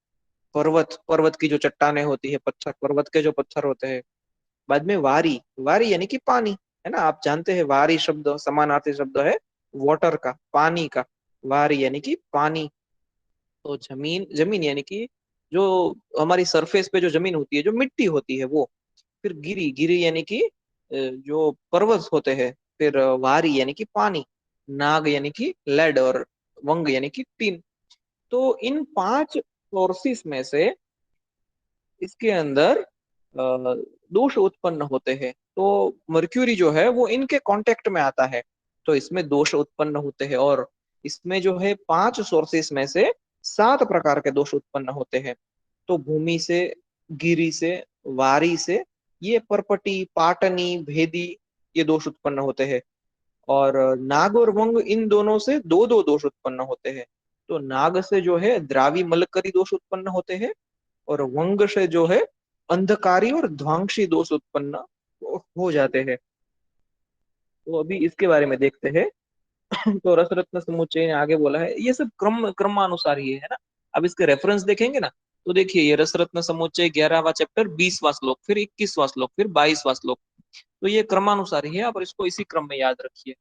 A: पर्वत, पर्वत की जो चट्टाने होती है, पत्थर, पर्वत के जो पत्थर होते हैं। बाद में वारी, वारी यानी कि पानी, है ना। आप जानते हैं वारी शब्द समानार्थी शब्द है वाटर का, पानी का। वारी यानी कि पानी। तो जमीन, जमीन यानी कि जो हमारी सरफेस पे जो जमीन होती है, जो मिट्टी होती है वो। फिर गिरी, गिरी यानी कि जो पर्वत होते हैं। फिर वारी यानी कि पानी, नाग यानी कि लेड, और वंग यानी कि टीन। तो इन 5 सोर्सेस में से इसके अंदर दोष उत्पन्न होते हैं। तो मर्क्यूरी जो है वो इनके कांटेक्ट में आता है, तो इसमें दोष उत्पन्न होते हैं। और इसमें जो है 5 सोर्सेस में से 7 प्रकार के दोष उत्पन्न होते हैं। तो भूमि से, गिरी से, वारी से, ये परपटी, पाटनी, भेदी, ये दोष उत्पन्न होते हैं। और नाग और वंग इन दोनों से दो दो दोष उत्पन्न होते हैं। तो नाग से जो है द्रावी मलकरी दोष उत्पन्न होते हैं, और वंग से जो है अंधकारी और ध्वांशी दोष उत्पन्न हो जाते हैं। तो अभी इसके बारे में देखते हैं। तो रसरत्न समुच्चय ने आगे बोला है, ये सब क्रमानुसार ही है ना। अब इसके रेफरेंस देखेंगे ना, तो देखिए ये रसरत्न समुच्चय 11वां चैप्टर 20वां श्लोक, फिर 21वां श्लोक, फिर 22वां श्लोक। तो ये क्रमानुसार ही है, आप इसको इसी क्रम में याद रखिए।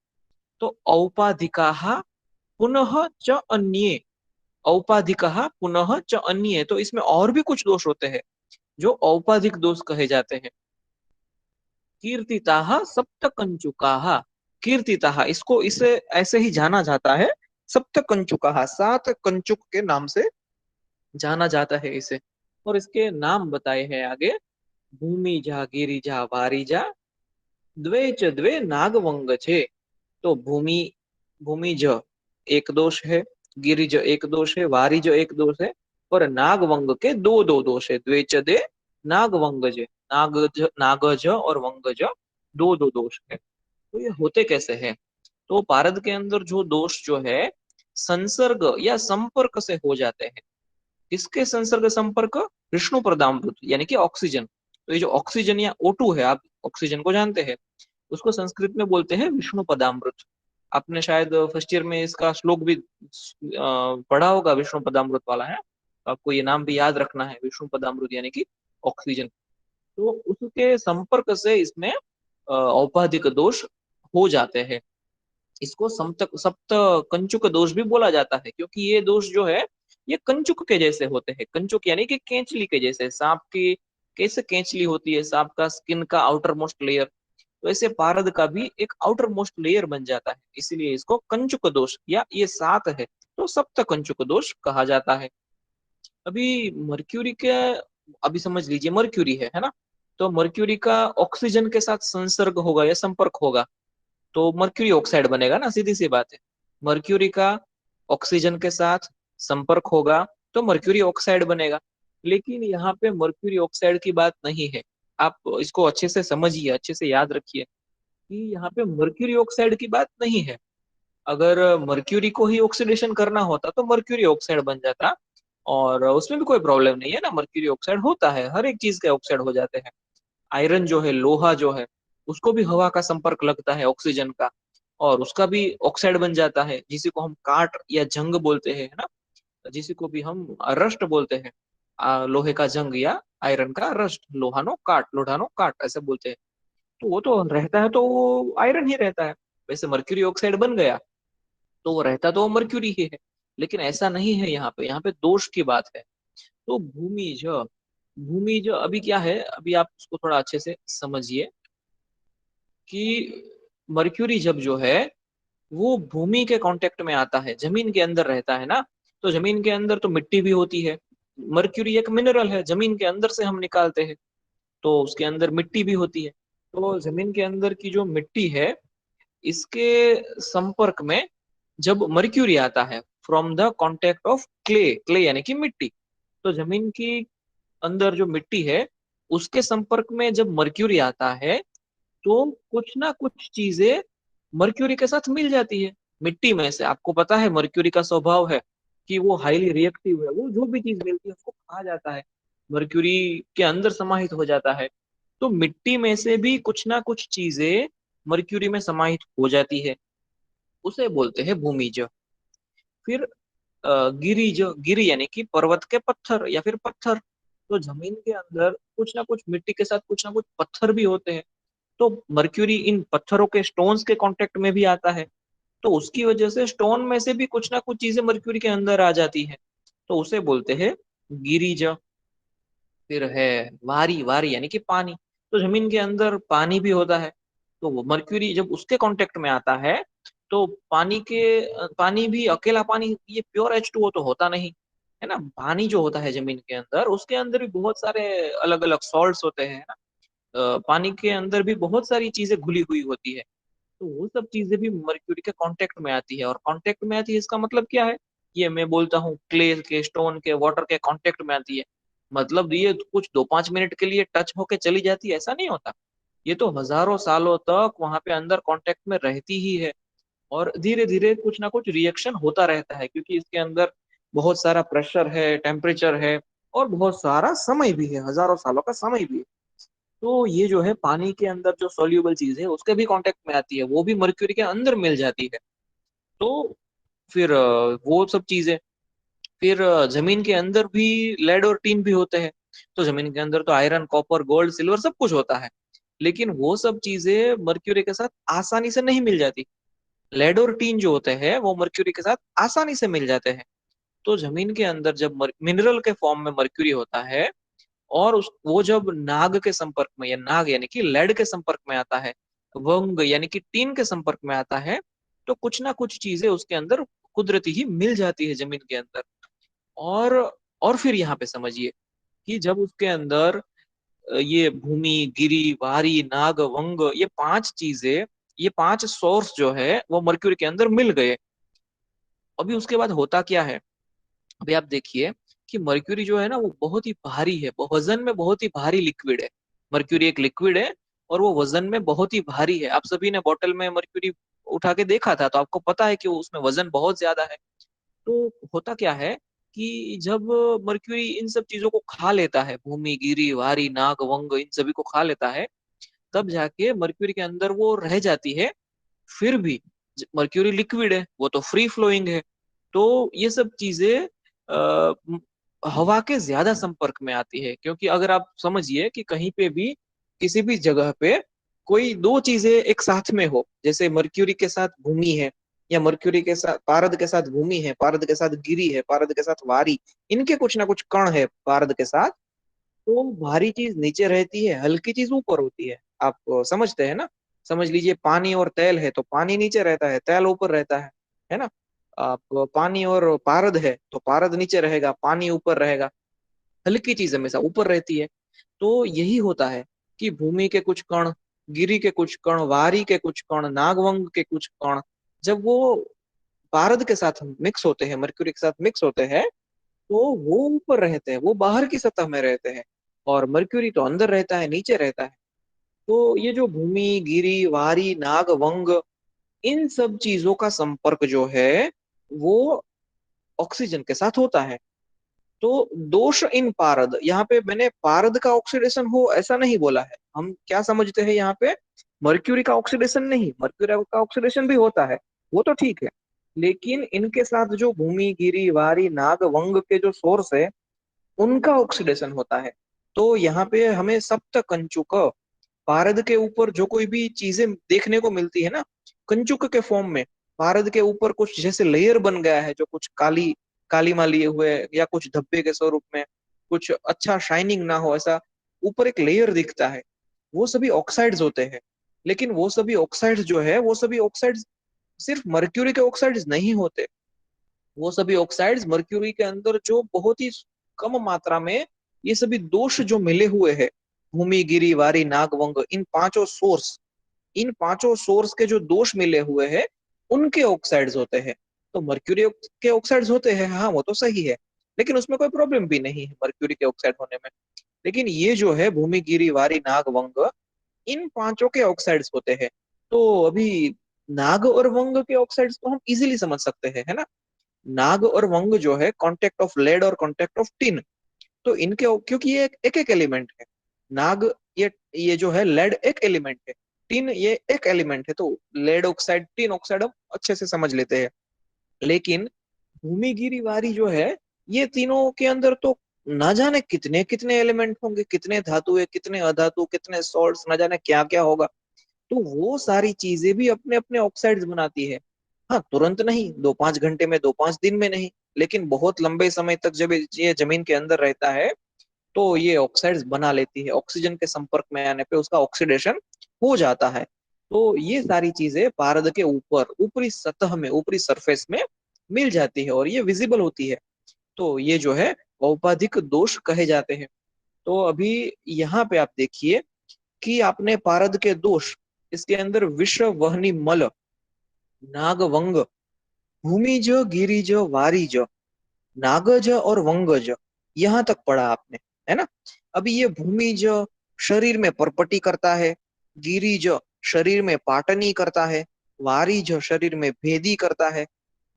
A: तो औपाधिकाः पुनः च अन्ये, औपाधिकाः पुनः च अन्ये, तो इसमें और भी कुछ दोष होते हैं जो औपाधिक दोष कहे जाते हैं। कीर्तिताः सप्तकंचुकाः, कीर्तिताः, इसको इसे ऐसे ही जाना जाता है, सप्तकंचुकाः, 7 कंचुक के नाम से जाना जाता है इसे। और इसके नाम बताए हैं आगे। भूमिजा, गिरिजा, वारिजा, द्वे च द्वे नागवंग छे। तो भूमि, भूमिज एक दोष है, गिरिज एक दोष है, वारिज एक दोष है, और नागवंग के दो दो दोष है, द्वेचदे नागवंगज, नागज, नागज और वंगज, दो दो दोष है। तो ये होते कैसे हैं। तो पारद के अंदर जो दोष जो है संसर्ग या संपर्क से हो जाते हैं। किसके संसर्ग संपर्क, विष्णु प्रदामृत यानी कि ऑक्सीजन। तो ये जो ऑक्सीजन या O2 है, आप ऑक्सीजन को जानते हैं, उसको संस्कृत में बोलते हैं विष्णु पदामृत। आपने शायद फर्स्ट ईयर में इसका श्लोक भी पढ़ा होगा, विष्णु पदामृत वाला है। तो आपको ये नाम भी याद रखना है, विष्णु पदामृत यानी कि ऑक्सीजन। तो उसके संपर्क से इसमें औपाधिक दोष हो जाते हैं। इसको सप्त कंचुक दोष भी बोला जाता है, क्योंकि ये दोष जो है ये कंचुक के जैसे होते हैं। कंचुक यानी कि केंचली के जैसे। सांप की कैसे केंचली होती है, सांप का स्किन का आउटर मोस्ट लेयर, तो ऐसे पारद का भी एक आउटर मोस्ट लेयर बन जाता है, इसलिए इसको कंचुक दोष, या ये सात है तो सप्त कंचुक दोष कहा जाता है। अभी मर्क्यूरी के, अभी समझ लीजिए मर्क्यूरी है ना, तो मर्क्यूरी का ऑक्सीजन के साथ संसर्ग होगा या संपर्क होगा तो मर्क्यूरी ऑक्साइड बनेगा ना, सीधी सी बात है। मर्क्यूरी का ऑक्सीजन के साथ संपर्क होगा तो मर्क्यूरी ऑक्साइड बनेगा। लेकिन यहाँ पे मर्क्यूरी ऑक्साइड की बात नहीं है। आप इसको अच्छे से समझिए, अच्छे से याद रखिए कि यहाँ पे मर्क्यूरी ऑक्साइड की बात नहीं है। अगर मर्क्यूरी को ही ऑक्सीडेशन करना होता तो मर्क्यूरी ऑक्साइड बन जाता, और उसमें भी कोई प्रॉब्लम नहीं है ना, मर्क्यूरी ऑक्साइड होता है, हर एक चीज के ऑक्साइड हो जाते हैं। आयरन जो है, लोहा जो है, उसको भी हवा का संपर्क लगता है ऑक्सीजन का, और उसका भी ऑक्साइड बन जाता है, जिसी को हम काट या जंग बोलते हैं, है ना, जिसी को भी हम रस्ट बोलते हैं। लोहे का जंग या आयरन का रस्ट, लोहानो काट ऐसे बोलते हैं। तो वो तो रहता है तो वो आयरन ही रहता है। वैसे मर्क्यूरी ऑक्साइड बन गया तो वो रहता तो वो मर्क्यूरी ही है। लेकिन ऐसा नहीं है, यहाँ पे दोष की बात है। तो भूमिज अभी क्या है, अभी आप उसको थोड़ा अच्छे से समझिए कि मर्क्यूरी जब जो है वो भूमि के कांटेक्ट में आता है, जमीन के अंदर रहता है ना, तो जमीन के अंदर तो मिट्टी भी होती है। मर्क्यूरी एक मिनरल है, जमीन के अंदर से हम निकालते हैं, तो उसके अंदर मिट्टी भी होती है। तो जमीन के अंदर की जो मिट्टी है, इसके संपर्क में जब मर्क्यूरी आता है from the contact of clay, clay यानी कि मिट्टी, तो जमीन की अंदर जो मिट्टी है उसके संपर्क में जब मर्क्यूरी आता है तो कुछ ना कुछ चीजें मर्क्यूरी के साथ मिल जाती है मिट्टी में से। आपको पता है मर्क्यूरी का स्वभाव है कि वो हाईली रिएक्टिव है, वो जो भी चीज मिलती है उसको खा जाता है, मर्क्यूरी के अंदर समाहित हो जाता है। तो मिट्टी में से भी कुछ ना कुछ चीजें मर्क्यूरी में समाहित हो जाती है, उसे बोलते हैं भूमिज। फिर गिरिज, गिरी यानी कि पर्वत के पत्थर या फिर पत्थर, तो जमीन के अंदर कुछ ना कुछ मिट्टी के साथ कुछ ना कुछ पत्थर भी होते हैं, तो मर्क्यूरी इन पत्थरों के स्टोन्स के कांटेक्ट में भी आता है, तो उसकी वजह से स्टोन में से भी कुछ ना कुछ चीजें मर्क्यूरी के अंदर आ जाती है, तो उसे बोलते हैं गिरिज। फिर है वारी, वारी यानी कि पानी, तो जमीन के अंदर पानी भी होता है, तो वो मर्क्यूरी जब उसके कांटेक्ट में आता है तो पानी भी अकेला पानी, ये प्योर H2O तो होता नहीं है ना। पानी जो होता है जमीन के अंदर, उसके अंदर भी बहुत सारे अलग अलग सॉल्ट्स होते हैं ना। पानी के अंदर भी बहुत सारी चीजें घुली हुई होती है, तो वो सब चीजें भी मर्क्यूरी के कांटेक्ट में आती है। और कांटेक्ट में आती है इसका मतलब क्या है, ये मैं बोलता हूँ क्ले के, स्टोन के, वाटर के कांटेक्ट में आती है, मतलब ये कुछ 2-5 मिनट के लिए टच होके चली जाती है ऐसा नहीं होता। ये तो हजारों सालों तक वहां पे अंदर कांटेक्ट में रहती ही है, और धीरे धीरे कुछ ना कुछ रिएक्शन होता रहता है, क्योंकि इसके अंदर बहुत सारा प्रेशर है, टेम्परेचर है, और बहुत सारा समय भी है, हजारों सालों का समय भी है। तो ये जो है पानी के अंदर जो सोल्यूबल चीज है उसके भी कांटेक्ट में आती है, वो भी मर्क्यूरी के अंदर मिल जाती है। तो फिर वो सब चीजें, फिर जमीन के अंदर भी लेड और टीन भी होते हैं, तो जमीन के अंदर तो आयरन, कॉपर, गोल्ड, सिल्वर सब कुछ होता है, लेकिन वो सब चीजें मर्क्यूरी के साथ आसानी से नहीं मिल जाती। लेड और टीन जो होते हैं वो मर्क्यूरी के साथ आसानी से मिल जाते हैं। तो जमीन के अंदर जब मिनरल के फॉर्म में मर्क्यूरी होता है, और वो जब नाग के संपर्क में, या नाग यानी कि लेड के संपर्क में आता है, वंग यानी कि टीन के संपर्क में आता है, तो कुछ ना कुछ चीजें उसके अंदर कुदरती ही मिल जाती है जमीन के अंदर। और और फिर यहाँ पे समझिए कि जब उसके अंदर ये भूमि, गिरी, वारी, नाग, वंग, ये पांच चीजें, ये पांच सोर्स जो है वो मर्क्यूरी के अंदर मिल गए, अभी उसके बाद होता क्या है। अभी आप देखिए कि मर्क्यूरी जो है ना वो बहुत ही भारी है, वो वजन में बहुत ही भारी लिक्विड है। मर्क्यूरी एक लिक्विड है और वो वजन में बहुत ही भारी है। आप सभी ने बोतल में मर्क्यूरी उठा के देखा था, तो आपको पता है कि वो उसमें वजन बहुत ज्यादा है। तो होता क्या है कि जब मर्क्यूरी इन सब चीजों को खा लेता है, भूमि, गिरी, वारी, नाग, वंग, इन सभी को खा लेता है, तब जाके मर्क्यूरी के अंदर वो रह जाती है। फिर भी मर्क्यूरी लिक्विड है, वो तो फ्री फ्लोइंग है, तो ये सब चीजें हवा के ज्यादा संपर्क में आती है। क्योंकि अगर आप समझिए कि कहीं पे भी, किसी भी जगह पे कोई दो चीजें एक साथ में हो, जैसे मर्क्यूरी के साथ भूमि है, या मर्क्यूरी के साथ पारद के साथ भूमि है, पारद के साथ गिरी है, पारद के साथ वारी, इनके कुछ ना कुछ कण है पारद के साथ, तो भारी चीज नीचे रहती है, हल्की चीज ऊपर होती है। आप समझते हैं ना? समझ लीजिए पानी और तेल है तो पानी नीचे रहता है, तेल ऊपर रहता है ना? आप पानी और पारद है तो पारद नीचे रहेगा, पानी ऊपर रहेगा। हल्की चीज हमेशा ऊपर रहती है। तो यही होता है कि भूमि के कुछ कण, गिरी के कुछ कण, वारी के कुछ कण, नागवंग के कुछ कण, जब वो पारद के साथ मिक्स होते हैं, मर्क्यूरी के साथ मिक्स होते हैं, तो वो ऊपर रहते हैं, वो बाहर की सतह में रहते हैं, और मर्क्यूरी तो अंदर रहता है, नीचे रहता है। तो ये जो भूमि, गिरी, वारी, नाग, वंग, इन सब चीजों का संपर्क जो है वो ऑक्सीजन के साथ होता है। तो दोष इन पारद, यहाँ पे मैंने पारद का ऑक्सीडेशन हो ऐसा नहीं बोला है। हम क्या समझते हैं यहाँ पे? मर्क्यूरी का ऑक्सीडेशन नहीं, मर्क्यूरी का ऑक्सीडेशन भी होता है, वो तो ठीक है, लेकिन इनके साथ जो भूमि, गिरी, वारी, नाग, वंग के जो सोर्स है, उनका ऑक्सीडेशन होता है। तो यहाँ पे हमें सप्त कंचुक, पारद के ऊपर जो कोई भी चीजें देखने को मिलती है ना, कंचुक के फॉर्म में, पारद के ऊपर कुछ जैसे लेयर बन गया है, जो कुछ काली कालीमा लिए हुए, या कुछ धब्बे के स्वरूप में, कुछ अच्छा शाइनिंग ना हो ऐसा ऊपर एक लेयर दिखता है, वो सभी ऑक्साइड्स होते हैं। लेकिन वो सभी ऑक्साइड्स जो है, वो सभी ऑक्साइड्स सिर्फ मर्क्यूरी के ऑक्साइड्स नहीं होते। वो सभी ऑक्साइड्स मर्क्यूरी के अंदर जो बहुत ही कम मात्रा में ये सभी दोष जो मिले हुए हैं, भूमि, गिरी, वारी, नागवंग, इन पांचों सोर्स के जो दोष मिले हुए हैं, उनके ऑक्साइड्स होते हैं। तो मर्क्यूरी के ऑक्साइड्स होते हैं, हाँ वो तो सही है, लेकिन उसमें कोई प्रॉब्लम भी नहीं है मर्क्यूरी के ऑक्साइड होने में। लेकिन ये जो है भूमि, गिरी, वारी, नाग, वंग, इन पांचों के ऑक्साइड्स होते हैं। तो अभी नाग और वंग के ऑक्साइड्स तो हम इजीली समझ सकते हैं, है ना? नाग और वंग जो है कॉन्टेक्ट ऑफ लेड और कॉन्टेक्ट ऑफ टिन, तो इनके क्योंकि ये एक एक एलिमेंट है। नाग, ये जो है लेड एक एलिमेंट है, टिन ये एक एलिमेंट है, तो लेड ऑक्साइड, टिन ऑक्साइड हम अच्छे से समझ लेते हैं। लेकिन भूमिगिरी वारी जो है, ये तीनों के अंदर तो ना जाने कितने कितने एलिमेंट होंगे, कितने धातु है, कितने अधातु, कितने सॉल्ट्स, ना जाने क्या क्या होगा। तो वो सारी चीजें भी अपने अपने ऑक्साइड्स बनाती है। हाँ, तुरंत नहीं, 2-5 घंटे में, 2-5 दिन में नहीं, लेकिन बहुत लंबे समय तक जब ये जमीन के अंदर रहता है, तो ये ऑक्साइड्स बना लेती है, ऑक्सीजन के संपर्क में आने पे उसका ऑक्सीडेशन हो जाता है। तो ये सारी चीजें पारद के ऊपर, ऊपरी सतह में, ऊपरी सरफेस में मिल जाती है, और ये विजिबल होती है। तो ये जो है औपाधिक दोष कहे जाते हैं। तो अभी यहाँ पे आप देखिए कि आपने पारद के दोष, इसके अंदर विश्व वहनी मल, नागवंग, भूमिज, गिरिज, वारिज, नागज और वंगज, यहां तक पढ़ा आपने, है ना? अभी ये भूमिज शरीर में परपटी करता है, गिरिज शरीर में पाटनी करता है, वारिज शरीर में भेदी करता है,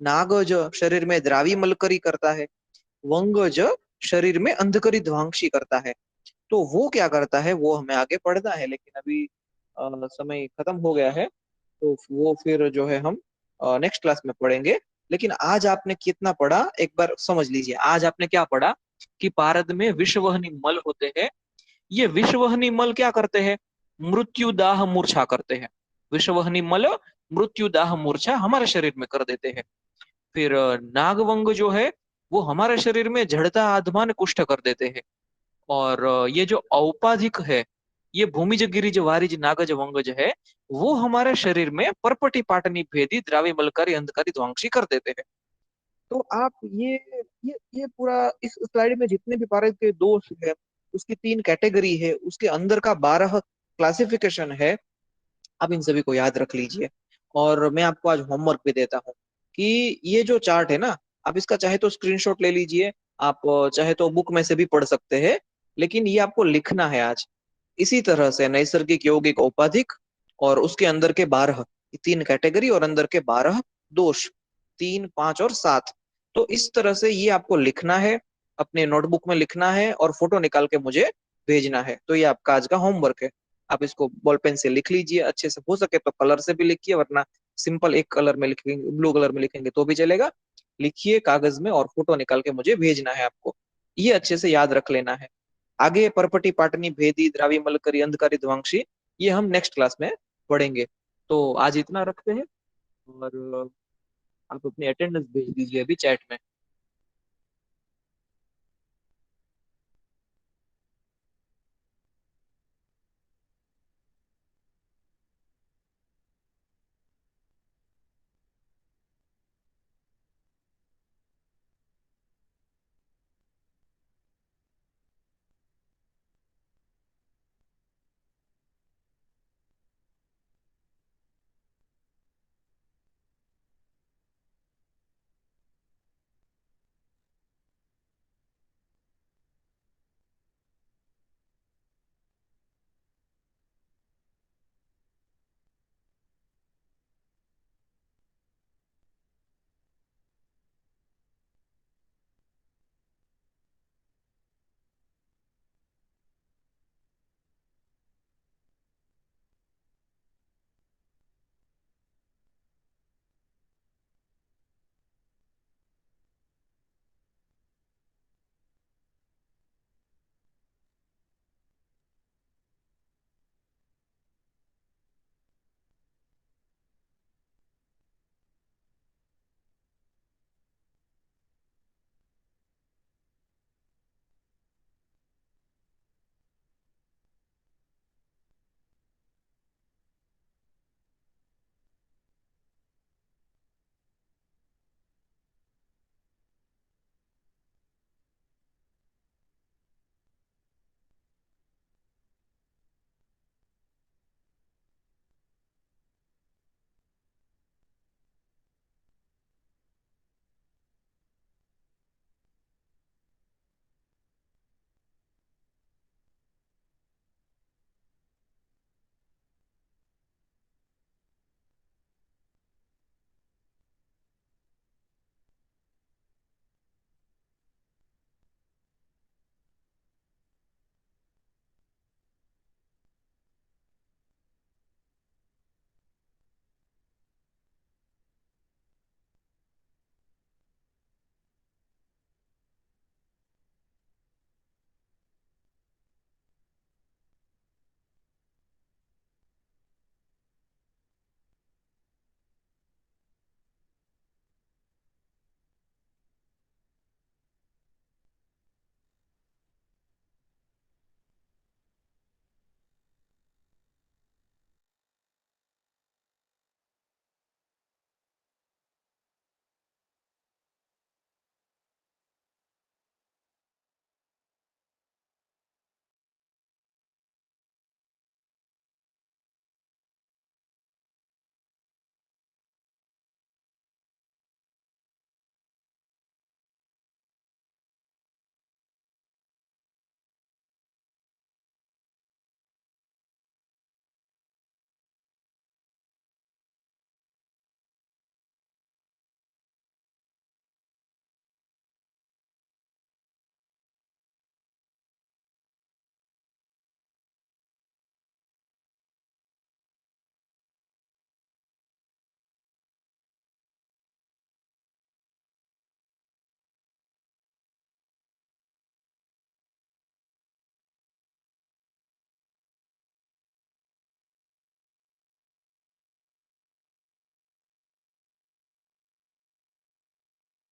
A: नागज शरीर में द्रावी मलकरी करता है, वंगज शरीर में अंधकरी ध्वांशी करता है। तो वो क्या करता है वो हमें आगे पढ़ना है, लेकिन अभी समय खत्म हो गया है, तो वो फिर जो है हम नेक्स्ट क्लास में पढ़ेंगे। लेकिन आज आपने कितना पढ़ा एक बार समझ लीजिए। आज आपने क्या पढ़ा कि पारद में विषवहनी मल होते हैं। ये विषवहनी मल क्या करते हैं? मृत्युदाह मूर्छा करते हैं। विषवहनी मल मृत्युदाह मूर्छा हमारे शरीर में कर देते हैं। फिर नागवंग जो है वो हमारे शरीर में जड़ता, आधमान, कुष्ठ कर देते हैं। और ये जो औपाधिक है, ये भूमिज, गिरिज, वारिज, नागज, वंगज है, वो हमारे शरीर में परपटी, पाटनी, भेदी, द्रावी, मलकारी, अंधकारी, ध्वंसी कर देते हैं। तो आप ये पूरा इस स्लाइड में जितने भी पारद के दोष है, उसकी 3 कैटेगरी है, उसके अंदर का 12 क्लासिफिकेशन है, आप इन सभी को याद रख लीजिए। और मैं आपको आज होमवर्क भी देता हूँ कि ये जो चार्ट है ना, आप इसका चाहे तो स्क्रीनशॉट ले लीजिए, आप चाहे तो बुक में से भी पढ़ सकते हैं, लेकिन ये आपको लिखना है आज। इसी तरह से नैसर्गिक, यौगिक, औपाधिक, और उसके अंदर के 12, 3 कैटेगरी, और अंदर के 12 दोष, 3, 5 और 7। तो इस तरह से ये आपको लिखना है, अपने नोटबुक में लिखना है, और फोटो निकाल के मुझे भेजना है। तो ये आपका आज का होमवर्क है। आप इसको बॉल पेन से लिख लीजिए अच्छे से, हो सके तो कलर से भी लिखिए, वरना सिंपल एक कलर में लिखेंगे, ब्लू कलर में लिखेंगे तो भी चलेगा। लिखिए कागज में और फोटो निकाल के मुझे भेजना है आपको। ये अच्छे से याद रख लेना है। आगे परपटी, पाटनी, भेदी, द्रावी, मलकरी, अंधकारी, ध्वांशी, ये हम नेक्स्ट क्लास में पढ़ेंगे। तो आज इतना रखते हैं, और आप अपनी अटेंडेंस भेज दीजिए अभी चैट में।